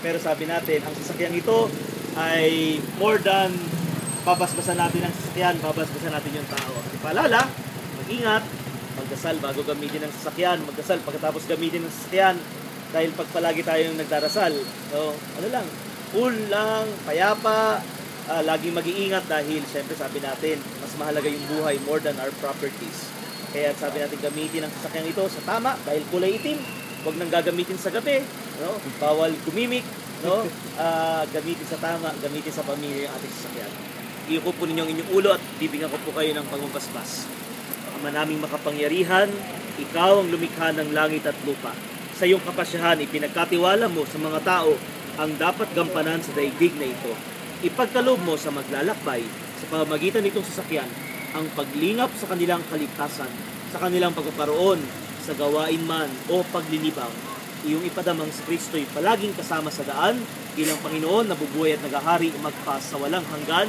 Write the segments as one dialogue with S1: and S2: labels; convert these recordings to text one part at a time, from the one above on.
S1: Pero sabi natin, ang sasakyang ito ay more than babasbasan natin ang sasakyan, babasbasan natin yung tao. At paalala, mag-ingat, magdasal bago gamitin ang sasakyan, magdasal pagkatapos gamitin ang sasakyan. Dahil pag palagi tayong nagdarasal, so, ano lang, cool lang, payapa, laging mag-iingat dahil syempre sabi natin, mas mahalaga yung buhay more than our properties. Kaya sabi natin gamitin ang sasakyang ito sa tama dahil kulay itim. Huwag nang gagamitin sa gabi, no? Bawal gumimik, no? Gamitin sa tama, gamitin sa pamilya yung ating sasakyan. Iuko po ninyo ang inyong ulo at bibigyan ko po kayo ng pangungkaspas. Ama naming makapangyarihan, ikaw ang lumikha ng langit at lupa. Sa iyong kapasyahan, ipinagkatiwala mo sa mga tao ang dapat gampanan sa daigdig na ito. Ipagkaloob mo sa maglalakbay sa pamamagitan nitong sasakyan ang paglingap sa kanilang kaligtasan, sa kanilang pagpaparoon, sa gawain man o paglilibang. Iyong ipadamang si Kristo'y palaging kasama sa daan, bilang Panginoon na bubuhay at nagahari magpas sa walang hanggan.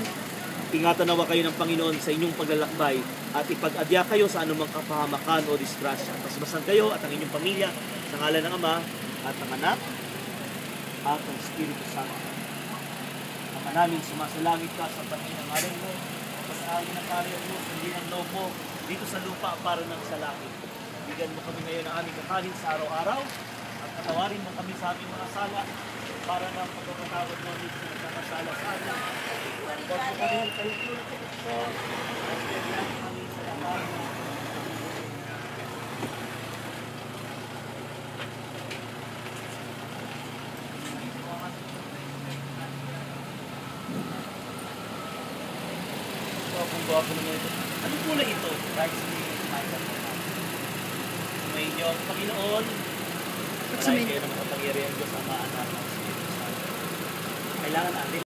S1: Ingatan nawa kayo ng Panginoon sa inyong paglalakbay at ipag-adya kayo sa anumang kapahamakan o disgrasya. Pasbasan kayo at ang inyong pamilya sa ngalan ng Ama at ng Anak at ng Espiritu Santo. Ama namin, sumasalangit ka sa pati ng ngalan mo, pasaalin ang karyan mo, sundin ang loob mo, dito sa lupa para ng sa langit. Bigyan mo kami ngayon ng aming kakanin sa araw-araw at patawarin mo kami sa aming mga sala para ng pagkakatawad mo dito sa nagkakasala sa amin. Huwag mo kami ang kalikulat sa ito at bigyan kami sa laman. Kung gwapo naman ito. Anong kulay ito? Rice Michael. May inyong Panginoon. Maraming kayo na makapangyarihan Diyos Ama, Anak, at Espiritu Santo. Kailangan natin